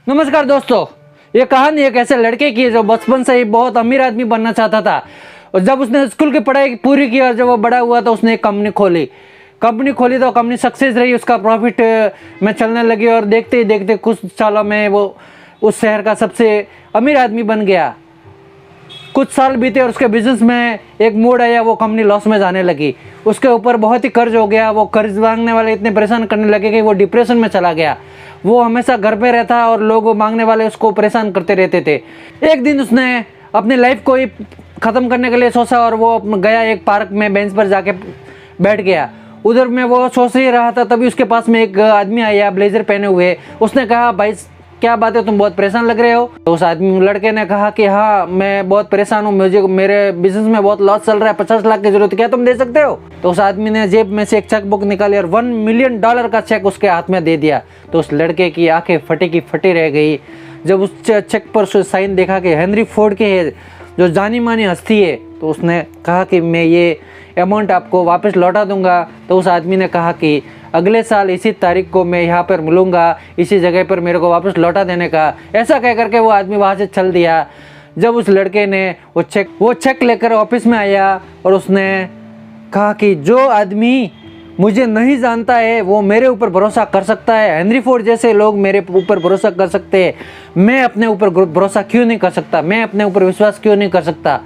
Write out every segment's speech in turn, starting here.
नमस्कार दोस्तों, ये कहानी एक ऐसे लड़के की है जो बचपन से ही बहुत अमीर आदमी बनना चाहता था। और जब उसने स्कूल की पढ़ाई पूरी की और जब वो बड़ा हुआ तो उसने एक कंपनी खोली तो कंपनी सक्सेस रही, उसका प्रॉफिट में चलने लगी और देखते ही देखते कुछ सालों में वो उस शहर का सबसे अमीर आदमी बन गया। कुछ साल बीते और उसके बिजनेस में एक मोड़ आया, वो कंपनी लॉस में जाने लगी। उसके ऊपर बहुत ही कर्ज हो गया, वो कर्ज मांगने वाले इतने परेशान करने लगे कि वो डिप्रेशन में चला गया। वो हमेशा घर पे रहता और लोग मांगने वाले उसको परेशान करते रहते थे। एक दिन उसने अपनी लाइफ को ही ख़त्म करने के लिए सोचा और वो गया एक पार्क में बेंच पर जाके बैठ गया। उधर में वो सोच ही रहा था, तभी उसके पास में एक आदमी आया ब्लेजर पहने हुए। उसने कहा, भाई क्या बात है, तुम बहुत परेशान लग रहे हो। तो उस लड़के ने कहा कि हाँ, मैं बहुत परेशान हूँ, मेरे बिजनेस में बहुत लॉस चल रहा है, 50 लाख की जरूरत है, क्या तुम दे सकते हो। तो उस आदमी ने जेब में से एक चेक बुक निकाली और $1 मिलियन का चेक उसके हाथ में दे दिया। तो उस लड़के की आंखें फटी की फटी रह गई जब उस चेक पर साइन देखा कि हेनरी फोर्ड के है, जो जानी मानी हस्ती है। तो उसने कहा कि मैं ये अमाउंट आपको वापस लौटा दूंगा। तो उस आदमी ने कहा कि अगले साल इसी तारीख को मैं यहाँ पर मिलूंगा, इसी जगह पर मेरे को वापस लौटा देने का। ऐसा कह करके वो आदमी वहाँ से चल दिया। जब उस लड़के ने वो चेक लेकर ऑफिस में आया और उसने कहा कि जो आदमी मुझे नहीं जानता है वो मेरे ऊपर भरोसा कर सकता है, हेनरी फोर्ड जैसे लोग मेरे ऊपर भरोसा कर सकते हैं, मैं अपने ऊपर भरोसा क्यों नहीं कर सकता, मैं अपने ऊपर विश्वास क्यों नहीं कर सकता।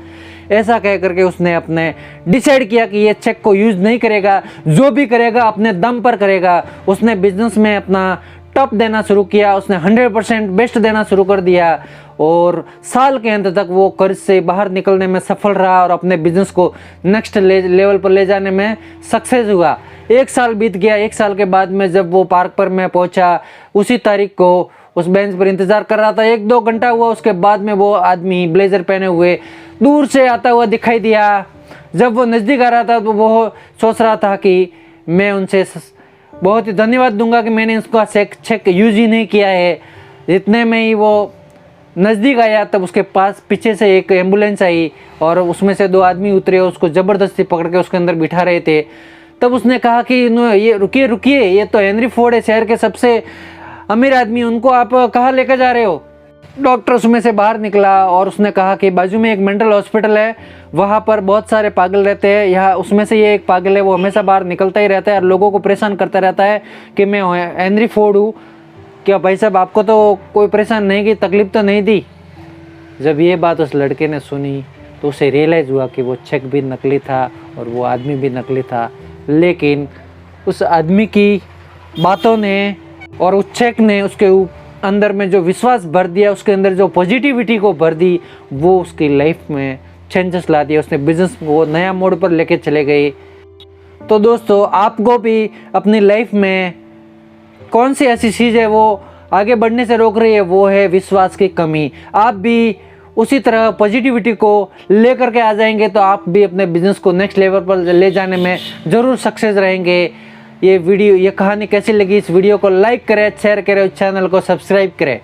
ऐसा कह करके उसने अपने डिसाइड किया कि ये चेक को यूज़ नहीं करेगा, जो भी करेगा अपने दम पर करेगा। उसने बिजनेस में अपना टॉप देना शुरू किया, उसने 100% बेस्ट देना शुरू कर दिया और साल के अंत तक वो कर्ज से बाहर निकलने में सफल रहा और अपने बिजनेस को नेक्स्ट लेवल पर ले जाने में सक्सेस हुआ। एक साल बीत गया। एक साल के बाद में जब वो पार्क पर मैं पहुंचा, उसी तारीख को उस बेंच पर इंतजार कर रहा था। 1-2 घंटा हुआ, उसके बाद में वो आदमी ब्लेजर पहने हुए दूर से आता हुआ दिखाई दिया। जब वो नज़दीक आ रहा था तो वो सोच रहा था कि मैं उनसे बहुत ही धन्यवाद दूंगा कि मैंने उसका चेक यूज ही नहीं किया है। इतने में ही वो नज़दीक आया, तब उसके पास पीछे से एक एम्बुलेंस आई और उसमें से 2 आदमी उतरे, उसको ज़बरदस्ती पकड़ के उसके अंदर बिठा रहे थे। तब उसने कहा कि ये रुकिए, ये तो हेनरी फोर्ड है, शहर के सबसे अमीर आदमी, उनको आप कहाँ लेकर जा रहे हो। डॉक्टर उसमें से बाहर निकला और उसने कहा कि बाजू में एक मेंटल हॉस्पिटल है, वहाँ पर बहुत सारे पागल रहते हैं, यहाँ उसमें से ये एक पागल है, वो हमेशा बाहर निकलता ही रहता है और लोगों को परेशान करता रहता है कि मैं हेनरी फोर्ड हूँ। क्या भाई साहब, आपको तो कोई परेशान नहीं की, तकलीफ तो नहीं दी। जब ये बात उस लड़के ने सुनी तो उसे रियलाइज़ हुआ कि वो चेक भी नकली था और वो आदमी भी नकली था, लेकिन उस आदमी की बातों ने और उस चेक ने उसके अंदर में जो विश्वास भर दिया, उसके अंदर जो पॉजिटिविटी को भर दी, वो उसकी लाइफ में चेंजेस ला दिया। उसने बिजनेस को नया मोड़ पर लेके चले गए। तो दोस्तों, आपको भी अपनी लाइफ में कौन सी ऐसी चीज़ है वो आगे बढ़ने से रोक रही है, वो है विश्वास की कमी। आप भी उसी तरह पॉजिटिविटी को लेकर के आ जाएंगे तो आप भी अपने बिजनेस को नेक्स्ट लेवल पर ले जाने में ज़रूर सक्सेस रहेंगे। ये कहानी कैसी लगी, इस वीडियो को लाइक करें, शेयर करें, चैनल को सब्सक्राइब करें।